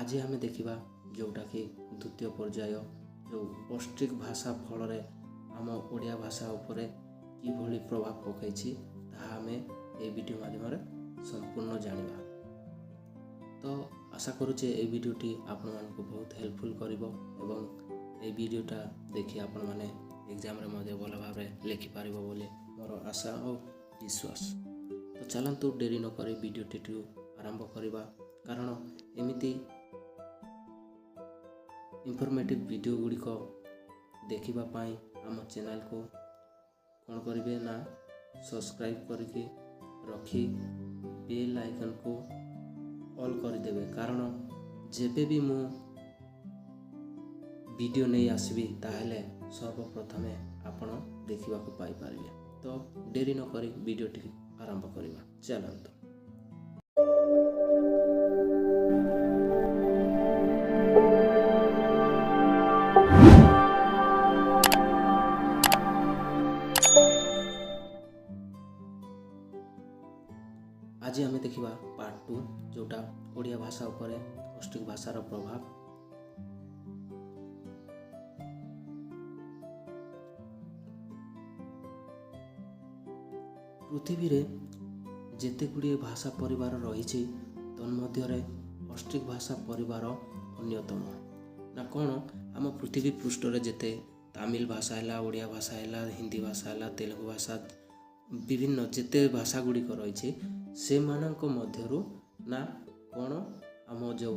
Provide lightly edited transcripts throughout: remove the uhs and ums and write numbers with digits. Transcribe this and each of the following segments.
आज आम देखा जोटा कि द्वितीय पर्याय जो ऑस्ट्रिक भाषा फल आम ओडिया भाषा उपरे किभली प्रभाव पकई आम ए वीडियो माध्यम संपूर्ण जानिबा। तो आशा करुचे ए वीडियोटी आपण मानक बहुत हेल्पफुल करिवो एवं ए वीडियोटा देखि आपण माने एग्जाम रे मध्य भल भाव लिखि पारिबो बोली मोर आशा और विश्वास। तो चलतु डेरी न करी वीडियोटी आरंभ करिबा, कारण एमिति इनफॉर्मेटिव वीडियो गुड़िक देखिबा पाई आम चैनल को कौन करिवे ना सब्सक्राइब करके रखी बेल आइकन को ऑल कर देवे, कारण जेबे भी मु वीडियो नहीं आसबी ताहले सर्वप्रथमे आपण देखिबा को पाई पारिबे। तो देरी न करी वीडियोटी आरंभ करिबा, चलंतु। आज आम देखा पार्ट 2 जोटा ओडिया भाषा उपरे ऑस्ट्रिक भाषार प्रभाव। पृथ्वी रे जेते गुड़िए भाषा परिवार रही तन्मध्य ऑस्ट्रिक भाषा परिवार अन्यतम ना कौन आम पृथ्वी पृष्ठ रे जेते तमिल भाषा है, ओडिया भाषा है, हिंदी भाषा है, तेलुगु भाषा, विभिन्न जेते भाषा गुड़िक रही से मानक मध्यरु ना कौन आम जो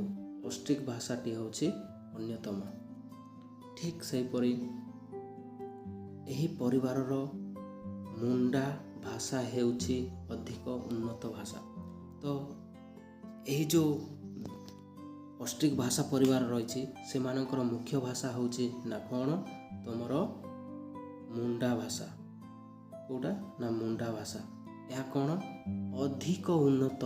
ऑस्ट्रिक भाषाटी होछि अन्यतम। ठीक सेहीपरि एही परिवारर मुंडा भाषा हेउछि अधिक उन्नत भाषा। तो एही जो ऑस्ट्रिक भाषा परिवार रही से मानकर मुख्य भाषा होछि ना कौन तुमर मुंडा भाषा, कोटा ना मुंडा भाषा। यह कौन अधिक उन्नत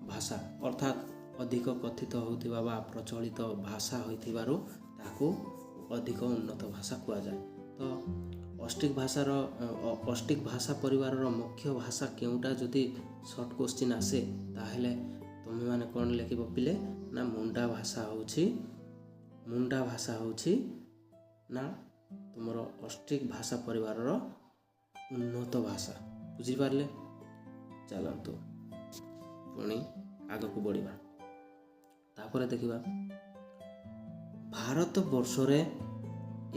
भाषा अर्थात अधिक कथित होतिबा बा प्रचलित भाषा होइतिबारु ताकू अधिक उन्नत भाषा कुआ जाए। तो ऑस्ट्रिक भाषा परिवार मुख्य भाषा केउटा जदि शॉर्ट क्वेश्चन आसे ताहले तुम माने कौन लिखिबो पिले ना मुंडा भाषा होछि ना तुमर ऑस्ट्रिक भाषा परिवार उन्नत भाषा। बुझी पारले? चलतु पुणी आग को बढ़िबा। तापर देखिबा भारत वर्ष रे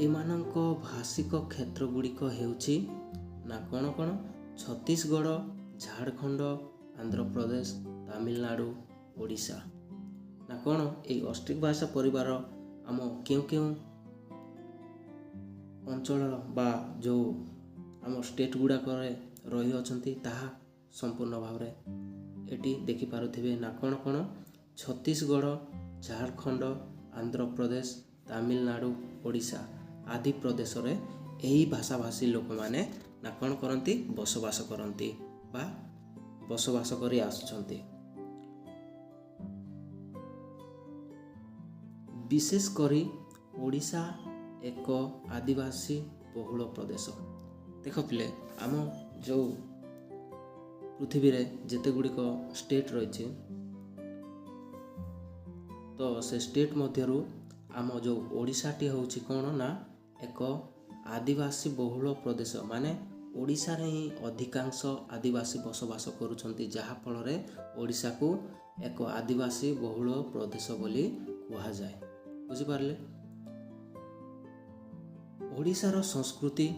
एमानक भाषिक क्षेत्र गुड़िक हेउछि ना कौन कौन छत्तीसगढ़, झारखंड, आंध्र प्रदेश, तमिलनाडु, ओडिशा। ना कौन ए ऑस्ट्रिक भाषा परिवार आम क्यों अंचल बा जो आम स्टेट गुड़ाक रही अछंती ताहा संपूर्ण भाव एटी देखि पारुथिबे ना कौन कौन छत्तीसगढ़, झारखंड, आंध्र प्रदेश, तमिलनाडु, ओडिशा आदि प्रदेश रे एही भाषाभाषी लोक माने ना कौन करंती बसवास करंती बा बसवास करी आसुछंती। विशेष करी ओडिशा एक आदिवासी बहुल प्रदेश। देख पिले आम जो पृथ्वी रे जेते गुड़िक स्टेट रही तो से स्टेट मध्यरु आम जो ओडिशाटी होछि कौन ना एक आदिवासी बहुल प्रदेश, माने ओडिशा रे ही अधिकांश आदिवासी बसवास करुछंती, जहा फल रे ओडिशा को एक आदिवासी बहुल प्रदेश बोली कुहा जाए। बुझी पारले? ओडिशार संस्कृति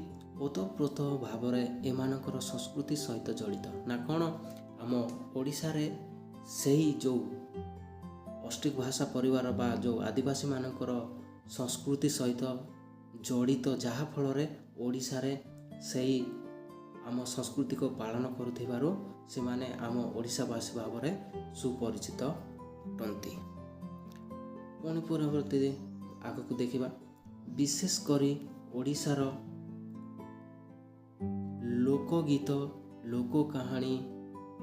ओतप्रोत भाव एमानकर संस्कृति सहित जड़ित ना कौन आम ओडिशा रे सही जो ऑस्ट्रिक भाषा परिवार बा जो आदिवासी मानकर संस्कृति सहित जड़ित, जहा फल रे ओडिशा रे सही आम संस्कृति को पालन करुथिबारु से माने आम ओडिशावासी भाव में सुपरिचित अटंती। पुणी परवर्ती आग को देखिबा विशेष करी ओडिशार लोकगीत, लोक कहानी,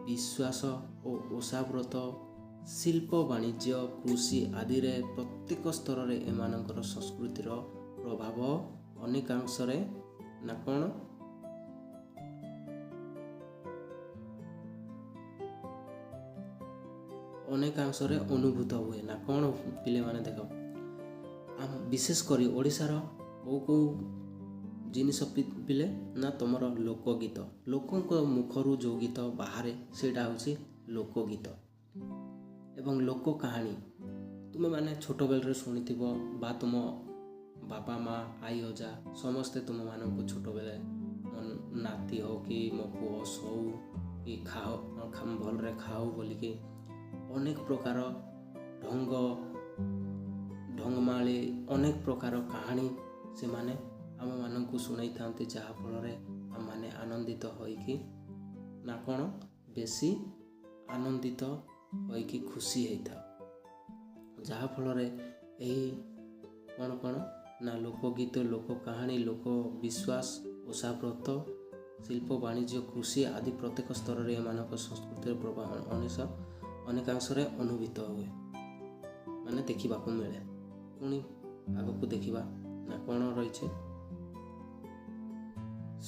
विश्वास और ओषाव्रत, शिल्प, वाणिज्य, कृषि आदि रे प्रत्येक स्तर रे एमानकर संस्कृतिर प्रभाव अनेकांश रे ना कौन ଅନେକାଂଶରେ ଅନୁଭୂତ ହୁଏ। ନା କ'ଣ ପିଲାମାନେ ଦେଖ, ବିଶେଷ କରି ଓଡ଼ିଶାର କେଉଁ ଜିନିଷ ପିଲେ ନା ତୁମର ଲୋକଗୀତ, ଲୋକଙ୍କ ମୁଖରୁ ଯେଉଁ ଗୀତ ବାହାରେ ସେଇଟା ହେଉଛି ଲୋକଗୀତ ଏବଂ ଲୋକ କାହାଣୀ। ତୁମେମାନେ ଛୋଟବେଳରେ ଶୁଣିଥିବ ବା ତୁମ ବାପା ମା ଆଈ ଅଜା ସମସ୍ତେ ତୁମମାନଙ୍କୁ ଛୋଟବେଳେ ନାତି ହଉ କି ମୋ ପୁଅ ଶୋଉ କି ଭଲରେ ଖାଉ ବୋଲିକି ଅନେକ ପ୍ରକାର ଢଙ୍ଗମାଳି ଅନେକ ପ୍ରକାର କାହାଣୀ ସେମାନେ ଆମମାନଙ୍କୁ ଶୁଣାଇଥାନ୍ତି, ଯାହାଫଳରେ ଆମମାନେ ଆନନ୍ଦିତ ହୋଇକି ନା କ'ଣ ବେଶୀ ଆନନ୍ଦିତ ହୋଇକି ଖୁସି ହେଇଥାଉ। ଯାହାଫଳରେ ଏହି କ'ଣ ନା ଲୋକଗୀତ, ଲୋକ କାହାଣୀ, ଲୋକ ବିଶ୍ୱାସ, ଓଷାବ୍ରତ, ଶିଳ୍ପ, ବାଣିଜ୍ୟ, କୃଷି ଆଦି ପ୍ରତ୍ୟେକ ସ୍ତରରେ ଏମାନଙ୍କ ସଂସ୍କୃତିର ପ୍ରଭାବ ଅନେକାଂଶରେ ଅନୁଭୂତ ହୁଏ, ମାନେ ଦେଖିବାକୁ ମିଳେ। ପୁଣି ଆଗକୁ ଦେଖିବା ନା କ'ଣ ରହିଛି।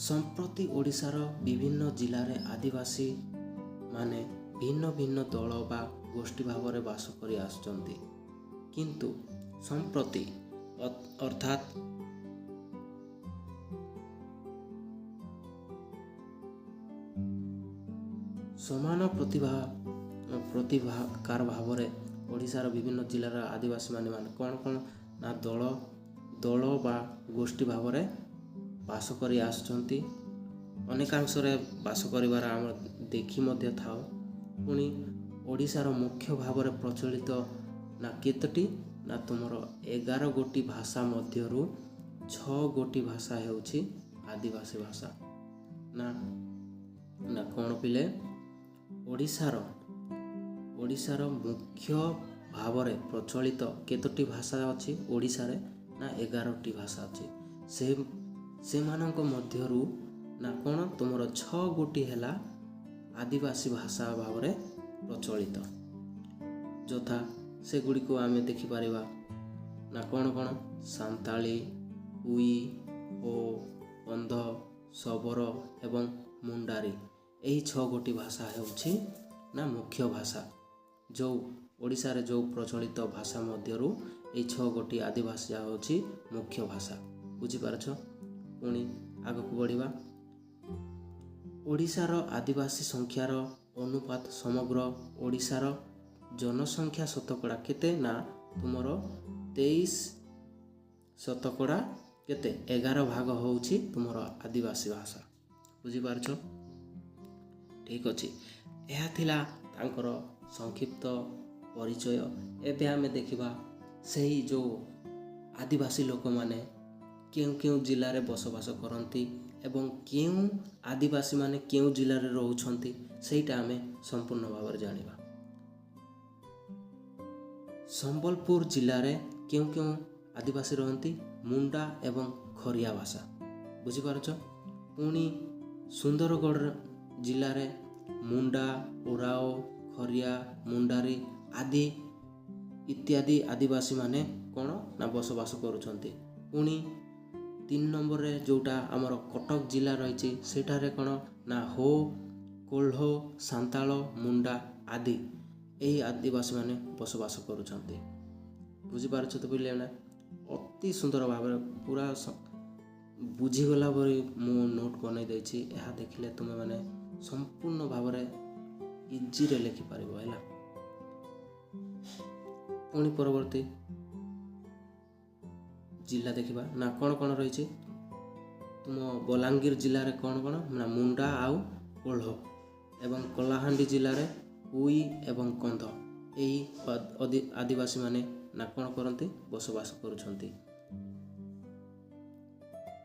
ସମ୍ପ୍ରତି ଓଡ଼ିଶାର ବିଭିନ୍ନ ଜିଲ୍ଲାରେ ଆଦିବାସୀ ମାନେ ଭିନ୍ନ ଭିନ୍ନ ଦଳ ବା ଗୋଷ୍ଠୀ ଭାବରେ ବାସ କରି ଆସୁଛନ୍ତି, କିନ୍ତୁ ସମ୍ପ୍ରତି ଅର୍ଥାତ୍ ସମାନ ପ୍ରତିଭାକାର ଭାବରେ ଓଡ଼ିଶାର ବିଭିନ୍ନ ଜିଲ୍ଲାର ଆଦିବାସୀମାନେ କ'ଣ ନା ଦଳ ବା ଗୋଷ୍ଠୀ ଭାବରେ ବାସ କରି ଆସୁଛନ୍ତି। ଅନେକାଂଶରେ ବାସ କରିବାର ଆମେ ଦେଖି ମଧ୍ୟ ଥାଉ। ପୁଣି ଓଡ଼ିଶାର ମୁଖ୍ୟ ଭାବରେ ପ୍ରଚଳିତ ନା କେତୋଟି ନା ତୁମର 11 ଗୋଟି ଭାଷା ମଧ୍ୟରୁ 6 ଗୋଟି ଭାଷା ହେଉଛି ଆଦିବାସୀ ଭାଷା। ନା କ'ଣ ପିଲେ, ଓଡ଼ିଶାର ମୁଖ୍ୟ ଭାବରେ ପ୍ରଚଳିତ କେତୋଟି ଭାଷା ଅଛି ଓଡ଼ିଶାରେ ନା 11ଟି ଭାଷା ଅଛି। ସେମାନଙ୍କ ମଧ୍ୟରୁ ନା କ'ଣ ତୁମର 6 ଗୋଟି ହେଲା ଆଦିବାସୀ ଭାଷା ଭାବରେ ପ୍ରଚଳିତ, ଯଥା ସେଗୁଡ଼ିକୁ ଆମେ ଦେଖିପାରିବା ନା କ'ଣ ସାନ୍ତାଳୀ, କୁଇ, ହୋ, କନ୍ଧ, ଶବର ଏବଂ ମୁଣ୍ଡାରୀ। ଏହି 6 ଗୋଟି ଭାଷା ହେଉଛି ନା ମୁଖ୍ୟ ଭାଷା। ଯେଉଁ ଓଡ଼ିଶାରେ ଯେଉଁ ପ୍ରଚଳିତ ଭାଷା ମଧ୍ୟରୁ ଏହି 6 ଗୋଟି ଆଦିବାସୀ ହେଉଛି ମୁଖ୍ୟ ଭାଷା। ବୁଝିପାରୁଛ? ପୁଣି ଆଗକୁ ବଢ଼ିବା। ଓଡ଼ିଶାର ଆଦିବାସୀ ସଂଖ୍ୟାର ଅନୁପାତ ସମଗ୍ର ଓଡ଼ିଶାର ଜନସଂଖ୍ୟା ଶତକଡ଼ା କେତେ ନା ତୁମର 23% କେତେ 11 ଭାଗ ହେଉଛି ତୁମର ଆଦିବାସୀ ଭାଷା। ବୁଝିପାରୁଛ? ଠିକ୍ ଅଛି। ଏହା ଥିଲା ତାଙ୍କର ସଂକ୍ଷିପ୍ତ ପରିଚୟ। ଏବେ ଆମେ ଦେଖିବା ସେହି ଯେଉଁ ଆଦିବାସୀ ଲୋକମାନେ କେଉଁ ଜିଲ୍ଲାରେ ବସବାସ କରନ୍ତି ଏବଂ କେଉଁ ଆଦିବାସୀମାନେ କେଉଁ ଜିଲ୍ଲାରେ ରହୁଛନ୍ତି ସେଇଟା ଆମେ ସମ୍ପୂର୍ଣ୍ଣ ଭାବରେ ଜାଣିବା। ସମ୍ବଲପୁର ଜିଲ୍ଲାରେ କେଉଁ ଆଦିବାସୀ ରହନ୍ତି? ମୁଣ୍ଡା ଏବଂ ଖରିଆ ଭାଷା। ବୁଝିପାରୁଛ? ପୁଣି ସୁନ୍ଦରଗଡ଼ ଜିଲ୍ଲାରେ ମୁଣ୍ଡା, ଓରାଓ, ଖରିଆ, ମୁଣ୍ଡାରୀ ଆଦି ଇତ୍ୟାଦି ଆଦିବାସୀମାନେ କ'ଣ ନା ବସବାସ କରୁଛନ୍ତି। ପୁଣି 3 ନମ୍ବରରେ ଯେଉଁଟା ଆମର କଟକ ଜିଲ୍ଲା ରହିଛି ସେଠାରେ କ'ଣ ନା ହୋ, କୋଲ୍ହ, ସାନ୍ତାଳ, ମୁଣ୍ଡା ଆଦି ଏହି ଆଦିବାସୀମାନେ ବସବାସ କରୁଛନ୍ତି। ବୁଝିପାରୁଛ ତ ପିଲାମାନେ? ଅତି ସୁନ୍ଦର ଭାବରେ ପୁରା ବୁଝିଗଲା ପରି ମୁଁ ନୋଟ୍ ବନେଇ ଦେଇଛି। ଏହା ଦେଖିଲେ ତୁମେମାନେ ସମ୍ପୂର୍ଣ୍ଣ ଭାବରେ ଇଜିରେ ଲେଖିପାରିବ ହେଲା। ପୁଣି ପରବର୍ତ୍ତୀ ଜିଲ୍ଲା ଦେଖିବା ନା କ'ଣ ରହିଛି। ତୁମ ବଲାଙ୍ଗୀର ଜିଲ୍ଲାରେ କ'ଣ ନା ମୁଣ୍ଡା ଆଉ କୋଲ୍ହ ଏବଂ କଳାହାଣ୍ଡି ଜିଲ୍ଲାରେ କୁଇ ଏବଂ କନ୍ଧ ଏହି ଆଦିବାସୀମାନେ ନା କ'ଣ କରନ୍ତି? ବସବାସ କରୁଛନ୍ତି।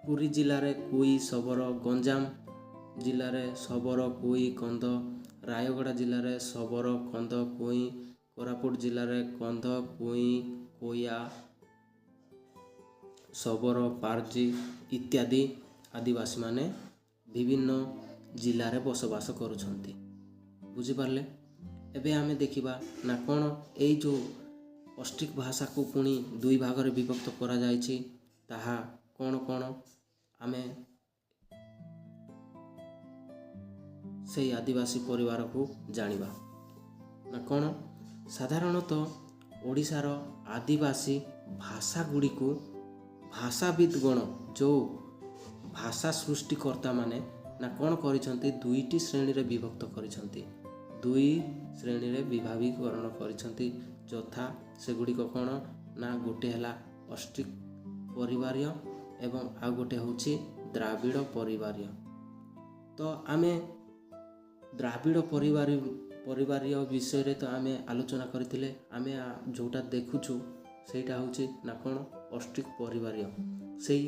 ପୁରୀ ଜିଲ୍ଲାରେ କୁଇ, ଶବର, ଗଞ୍ଜାମ ଜିଲ୍ଲାରେ ଶବର, କୁଇ, କନ୍ଧ, ରାୟଗଡ଼ା ଜିଲ୍ଲାରେ ଶବର, କନ୍ଧ, କୁଇ, କୋରାପୁଟ ଜିଲ୍ଲାରେ କନ୍ଧ, କୁଇ, କୋୟା, ଶବର, ପାର୍ଜି ଇତ୍ୟାଦି ଆଦିବାସୀମାନେ ବିଭିନ୍ନ ଜିଲ୍ଲାରେ ବସବାସ କରୁଛନ୍ତି। ବୁଝିପାରିଲେ? ଏବେ ଆମେ ଦେଖିବା ନା କ'ଣ ଏଇ ଯେଉଁ ଅଷ୍ଟ୍ରିକ୍ ଭାଷାକୁ ପୁଣି 2 ଭାଗରେ ବିଭକ୍ତ କରାଯାଇଛି ତାହା କ'ଣ ଆମେ ସେଇ ଆଦିବାସୀ ପରିବାରକୁ ଜାଣିବା। ନା କ'ଣ ସାଧାରଣତଃ ଓଡ଼ିଶାର ଆଦିବାସୀ ଭାଷାଗୁଡ଼ିକୁ ଭାଷାବିତ୍ଗଣ ଯେଉଁ ଭାଷା ସୃଷ୍ଟିକର୍ତ୍ତା ମାନେ ନା କ'ଣ କରିଛନ୍ତି, ଦୁଇଟି ଶ୍ରେଣୀରେ ବିଭକ୍ତ କରିଛନ୍ତି, ଦୁଇ ଶ୍ରେଣୀରେ ବିଭାଗୀକରଣ କରିଛନ୍ତି। ଯଥା ସେଗୁଡ଼ିକ କ'ଣ ନା ଗୋଟେ ହେଲା ଅଷ୍ଟ୍ରିକ୍ ପରିବାରୀୟ ଏବଂ ଆଉ ଗୋଟେ ହେଉଛି ଦ୍ରାବିଡ଼ ପରିବାରୀୟ। ତ ଆମେ ଦ୍ରାବିଡ଼ ପରିବାରୀୟ ବିଷୟରେ ତ ଆମେ ଆଲୋଚନା କରିଥିଲେ। ଆମେ ଯେଉଁଟା ଦେଖୁଛୁ ସେଇଟା ହେଉଛି ନା କ'ଣ ଅଷ୍ଟ୍ରିକ୍ ପରିବାରୀୟ, ସେଇ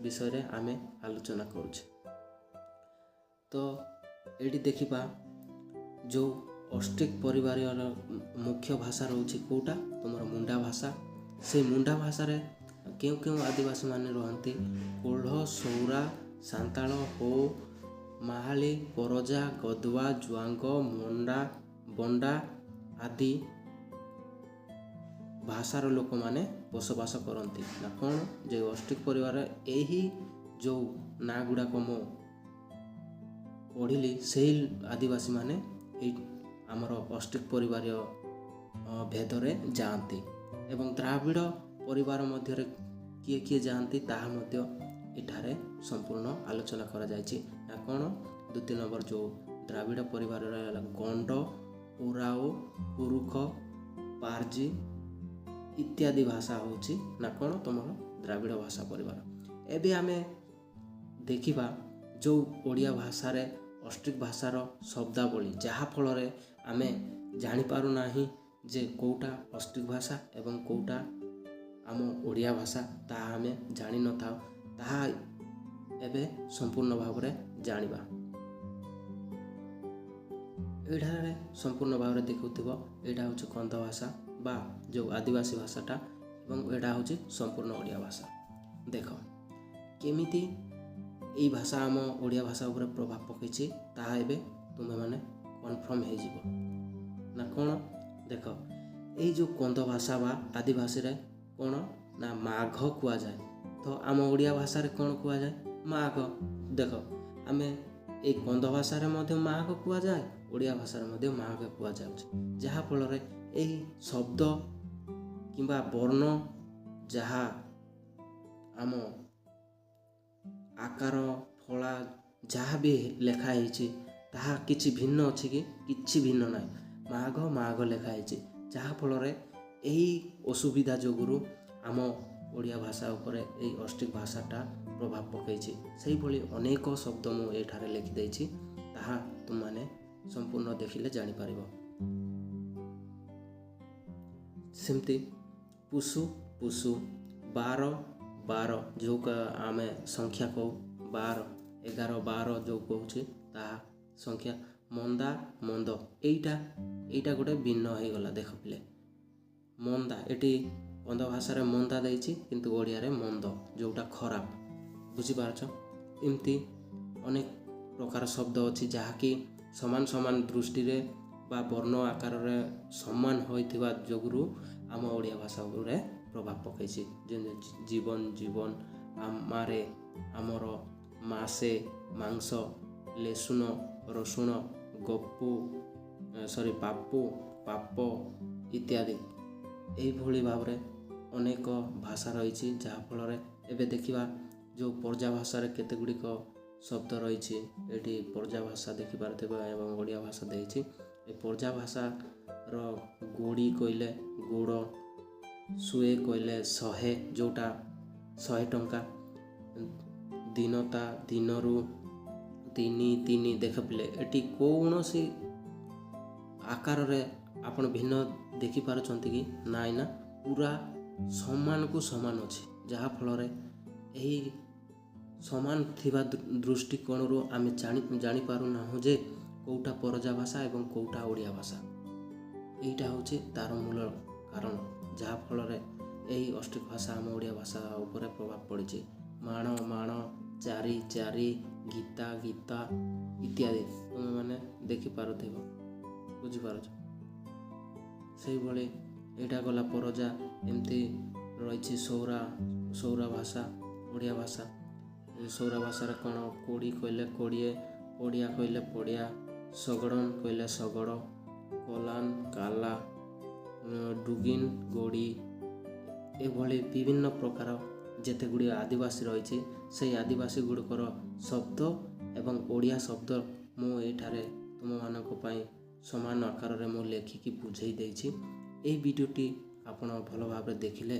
ବିଷୟରେ ଆମେ ଆଲୋଚନା କରୁଛେ। ତ ଏଇଠି ଦେଖିବା ଯେଉଁ ଅଷ୍ଟ୍ରିକ୍ ପରିବାରର ମୁଖ୍ୟ ଭାଷା ରହୁଛି କେଉଁଟା, ତୁମର ମୁଣ୍ଡା ଭାଷା। ସେଇ ମୁଣ୍ଡା ଭାଷାରେ କେଉଁ କେଉଁ ଆଦିବାସୀ ମାନେ ରହନ୍ତି, କୋଲ୍ହ, ସୌରା, ସାନ୍ତାଳ, ହୋ, ମାହାଳି, ପରଜା, ଗଦବା, ଜୁଆଙ୍ଗ, ବଣ୍ଡା ଆଦି ଭାଷାର ଲୋକମାନେ ବସବାସ କରନ୍ତି। ନା କ'ଣ ଯେ ଅଷ୍ଟ୍ରିକ୍ ପରିବାରରେ ଏହି ଯେଉଁ ନାଁ ଗୁଡ଼ାକ ମୁଁ ପଢ଼ିଲି ସେହି ଆଦିବାସୀମାନେ ଏଇ ଆମର ଅଷ୍ଟ୍ରିକ୍ ପରିବାରୀୟ ଭେଦରେ ଯାଆନ୍ତି। ଏବଂ ଦ୍ରାବିଡ଼ ପରିବାର ମଧ୍ୟରେ କିଏ କିଏ ଯାଆନ୍ତି ତାହା ମଧ୍ୟ ଏଠାରେ ସମ୍ପୂର୍ଣ୍ଣ ଆଲୋଚନା କରାଯାଇଛି। ନା କ'ଣ ଦ୍ୱିତୀୟ ନମ୍ବର ଯେଉଁ ଦ୍ରାବିଡ଼ ପରିବାରରେ ହେଲା ଗଣ୍ଡ, ଓରାଓ, ପୁରୁଖ, ପାର୍ଜି ଇତ୍ୟାଦି ଭାଷା ହେଉଛି ନା କ'ଣ ତୁମର ଦ୍ରାବିଡ଼ ଭାଷା ପରିବାର। ଏବେ ଆମେ ଦେଖିବା ଯେଉଁ ଓଡ଼ିଆ ଭାଷାରେ ଅଷ୍ଟ୍ରିକ୍ ଭାଷାର ଶବ୍ଦାବଳୀ, ଯାହାଫଳରେ ଆମେ ଜାଣିପାରୁନାହିଁ ଯେ କେଉଁଟା ଅଷ୍ଟ୍ରିକ୍ ଭାଷା ଏବଂ କେଉଁଟା ଆମ ଓଡ଼ିଆ ଭାଷା, ତାହା ଆମେ ଜାଣିନଥାଉ। ତାହା ଏବେ ସମ୍ପୂର୍ଣ୍ଣ ଭାବରେ ଜାଣିବା। ଏଇଠାରେ ସମ୍ପୂର୍ଣ୍ଣ ଭାବରେ ଦେଖୁଥିବ ଏଇଟା ହେଉଛି କନ୍ଧ ଭାଷା ବା ଯେଉଁ ଆଦିବାସୀ ଭାଷାଟା, ଏବଂ ଏଇଟା ହେଉଛି ସମ୍ପୂର୍ଣ୍ଣ ଓଡ଼ିଆ ଭାଷା। ଦେଖ କେମିତି ଏଇ ଭାଷା ଆମ ଓଡ଼ିଆ ଭାଷା ଉପରେ ପ୍ରଭାବ ପକାଇଛି ତାହା ଏବେ ତୁମେମାନେ କନଫର୍ମ ହେଇଯିବ। ନା କ'ଣ ଦେଖ ଏଇ ଯେଉଁ କନ୍ଧ ଭାଷା ବା ଆଦିବାସୀରେ କ'ଣ ନା ମାଘ କୁହାଯାଏ। ତ ଆମ ଓଡ଼ିଆ ଭାଷାରେ କ'ଣ କୁହାଯାଏ, ମାଘ। ଦେଖ ଆମେ ଏଇ କନ୍ଧ ଭାଷାରେ ମଧ୍ୟ ମାଘ କୁହାଯାଏ, ଓଡ଼ିଆ ଭାଷାରେ ମଧ୍ୟ ମାଘ କୁହାଯାଉଛି। ଯାହାଫଳରେ ଏହି ଶବ୍ଦ କିମ୍ବା ବର୍ଣ୍ଣ ଯାହା ଆମ ଆକାର ଫଳା ଯାହା ବି ଲେଖା ହେଇଛି ତାହା କିଛି ଭିନ୍ନ ଅଛି କି, କିଛି ଭିନ୍ନ ନାହିଁ। ମାଘ ଲେଖା ହେଇଛି। ଯାହାଫଳରେ ଏହି ଅସୁବିଧା ଯୋଗୁଁ ଆମ ଓଡ଼ିଆ ଭାଷା ଉପରେ ଏଇ ଅଷ୍ଟ୍ରିକ୍ ଭାଷାଟା ପ୍ରଭାବ ପକାଇଛି। ସେହିଭଳି ଅନେକ ଶବ୍ଦ ମୁଁ ଏଠାରେ ଲେଖିଦେଇଛି, ତାହା ତୁମମାନେ ସମ୍ପୂର୍ଣ୍ଣ ଦେଖିଲେ ଜାଣିପାରିବ। ସେମିତି ପୁଷୁ, ବାର ଯେଉଁ ଆମେ ସଂଖ୍ୟା କହୁ, 12, 11, 12 ଯେଉଁ କହୁଛି ତାହା ସଂଖ୍ୟା। ମନ୍ଦ ଏଇଟା ଗୋଟେ ଭିନ୍ନ ହେଇଗଲା। ଦେଖ ପିଲେ ମନ୍ଦା, ଏଠି କନ୍ଧ ଭାଷାରେ ମନ୍ଦା ଦେଇଛି କିନ୍ତୁ ଓଡ଼ିଆରେ ମନ୍ଦ, ଯେଉଁଟା ଖରାପ। ବୁଝିପାରୁଛ? ଏମିତି ଅନେକ ପ୍ରକାର ଶବ୍ଦ ଅଛି ଯାହାକି ସମାନ ଦୃଷ୍ଟିରେ ବା ବର୍ଣ୍ଣ ଆକାରରେ ସମାନ ହୋଇଥିବା ଯୋଗୁଁ ଆମ ଓଡ଼ିଆ ଭାଷା ଉପରେ ପ୍ରଭାବ ପକାଇଛି। ଯେମିତି ଜୀବନ, ଆମାରେ ଆମର, ମାସେ ମାଂସ, ଲେସୁନ ରସୁଣ, ପାପ ଇତ୍ୟାଦି। ଏହିଭଳି ଭାବରେ ଅନେକ ଭାଷା ରହିଛି। ଯାହାଫଳରେ ଏବେ ଦେଖିବା ଯେଉଁ ପର୍ଜା ଭାଷାରେ କେତେ ଗୁଡ଼ିକ ଶବ୍ଦ ରହିଛି। ଏଠି ପର୍ଜା ଭାଷା ଦେଖିପାରୁଥିବା ଏବଂ ଓଡ଼ିଆ ଭାଷା ଦେଇଛି। ଏ ପର୍ଜା ଭାଷାର ଗୋଡ଼ି କହିଲେ ଗୁଡ଼, ଶୁଏ କହିଲେ 100, ଯେଉଁଟା 100 ଟଙ୍କା, ଦିନତା, ଦିନରୁ, ତିନି। ଦେଖ ପିଲେ ଏଠି କୌଣସି ଆକାରରେ ଆପଣ ଭିନ୍ନ ଦେଖିପାରୁଛନ୍ତି କି ନାଇଁ, ନା ପୁରା ସମାନକୁ ସମାନ ଅଛି। ଯାହାଫଳରେ ଏହି ସମାନ ଥିବା ଦୃଷ୍ଟିକୋଣରୁ ଆମେ ଜାଣିପାରୁନାହୁଁ ଯେ କେଉଁଟା ପରଜା ଭାଷା ଏବଂ କେଉଁଟା ଓଡ଼ିଆ ଭାଷା। ଏଇଟା ହେଉଛି ତାର ମୂଳ କାରଣ, ଯାହାଫଳରେ ଏହି ଅଷ୍ଟ୍ରିକ୍ ଭାଷା ଆମ ଓଡ଼ିଆ ଭାଷା ଉପରେ ପ୍ରଭାବ ପଡ଼ିଛି। ମାଣ, ଚାରି, ଗୀତା ଇତ୍ୟାଦି ତୁମେମାନେ ଦେଖିପାରୁଥିବ। ବୁଝିପାରୁଛ? ସେଇଭଳି ଏଇଟା ଗଲା ପରଜା। ଏମିତି ରହିଛି ସୌରା ଭାଷା, ଓଡ଼ିଆ ଭାଷା। ସୌରା ଭାଷାରେ କ'ଣ, କୋଡ଼ି କହିଲେ କୋଡ଼ିଏ, ପଡ଼ିଆ କହିଲେ ପଡ଼ିଆ, ଶଗଡ଼ନ କହିଲେ ଶଗଡ଼, କଲାନ କାଲା, ଡୁଗିନ୍ ଗୋଡ଼ି ଏଭଳି ବିଭିନ୍ନ ପ୍ରକାର ଯେତେ ଗୁଡ଼ିଏ ଆଦିବାସୀ ରହିଛି ସେହି ଆଦିବାସୀ ଗୁଡ଼ିକର ଶବ୍ଦ ଏବଂ ଓଡ଼ିଆ ଶବ୍ଦ ମୁଁ ଏଇଠାରେ ତୁମମାନଙ୍କ ପାଇଁ ସମାନ ଆକାରରେ ମୁଁ ଲେଖିକି ବୁଝେଇ ଦେଇଛି। ଏହି ଭିଡ଼ିଓଟି ଆପଣ ଭଲ ଭାବରେ ଦେଖିଲେ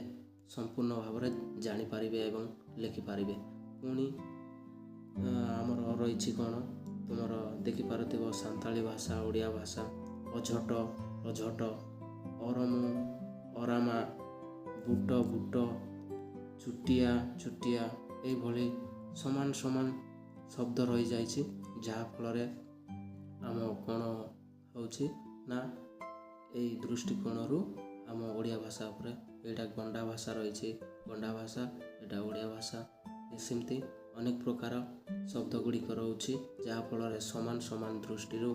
ସମ୍ପୂର୍ଣ୍ଣ ଭାବରେ ଜାଣିପାରିବେ ଏବଂ ଲେଖିପାରିବେ। ପୁଣି ଆମର ରହିଛି କ'ଣ ତୁମର ଦେଖିପାରୁଥିବ ସାନ୍ତାଳୀ ଭାଷା, ଓଡ଼ିଆ ଭାଷା, ଅଝଟ, ଅଝଟ, ଅରମୁ, ଅରାମା, ବୁଟ, ବୁଟ, ଚୁଟିଆ, ଚୁଟିଆ ଏଇଭଳି ସମାନ ସମାନ ଶବ୍ଦ ରହିଯାଇଛି, ଯାହାଫଳରେ ଆମ କ'ଣ ହେଉଛି ନା ଏଇ ଦୃଷ୍ଟିକୋଣରୁ ଆମ ଓଡ଼ିଆ ଭାଷା ଉପରେ ଏଇଟା ଗଣ୍ଡା ଭାଷା ରହିଛି, ଗଣ୍ଡା ଭାଷା, ଏଇଟା ଓଡ଼ିଆ ଭାଷା, ସେମିତି ଅନେକ ପ୍ରକାର ଶବ୍ଦ ଗୁଡ଼ିକ ରହୁଛି, ଯାହାଫଳରେ ସମାନ ସମାନ ଦୃଷ୍ଟିରୁ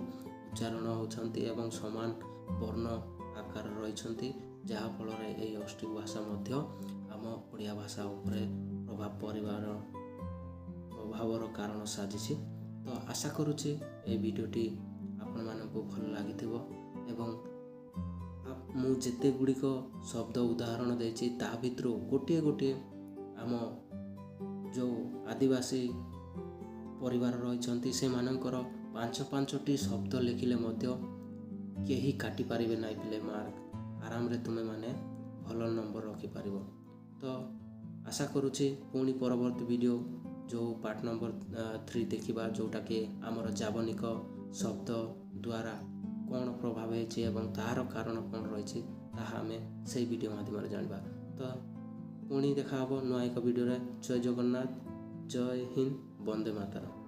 ଉଚ୍ଚାରଣ ହେଉଛନ୍ତି ଏବଂ ସମାନ ବର୍ଣ୍ଣ ଆକାର ରହିଛନ୍ତି, ଯାହାଫଳରେ ଏହି ଅଷ୍ଟ୍ରିକ୍ ଭାଷା ମଧ୍ୟ ଆମ ଓଡ଼ିଆ ଭାଷା ଉପରେ ପ୍ରଭାବର କାରଣ ସାଜିଛି। ତ ଆଶା କରୁଛି ଏହି ଭିଡ଼ିଓଟି ଆପଣମାନଙ୍କୁ ଭଲ ଲାଗିଥିବ ଏବଂ ମୁଁ ଯେତେ ଗୁଡ଼ିକ ଶବ୍ଦ ଉଦାହରଣ ଦେଇଛି ତା ଭିତରୁ ଗୋଟିଏ ଗୋଟିଏ ଆମ ଯେଉଁ ଆଦିବାସୀ ପରିବାର ରହିଛନ୍ତି ସେମାନଙ୍କର 5-5ଟି ଶବ୍ଦ ଲେଖିଲେ ମଧ୍ୟ କେହି କାଟିପାରିବେ ନାହିଁ ପିଲେ ମାର୍କ। ଆରାମରେ ତୁମେମାନେ ଭଲ ନମ୍ବର ରଖିପାରିବ। ତ ଆଶା କରୁଛି ପୁଣି ପରବର୍ତ୍ତୀ ଭିଡ଼ିଓ ଯେଉଁ ପାର୍ଟ ନମ୍ବର 3 ଦେଖିବା, ଯେଉଁଟାକି ଆମର ଜାବନିକ ଶବ୍ଦ ଦ୍ୱାରା କ'ଣ ପ୍ରଭାବ ହେଇଛି ଏବଂ ତାହାର କାରଣ କ'ଣ ରହିଛି ତାହା ଆମେ ସେଇ ଭିଡ଼ିଓ ମାଧ୍ୟମରେ ଜାଣିବା। ତ ପୁଣି ଦେଖା ହେବ ନୂଆ ଏକ ଭିଡ଼ିଓରେ। ଜୟ ଜଗନ୍ନାଥ, ଜୟ ହିନ୍ଦ, ବନ୍ଦେ ମାତରମ୍।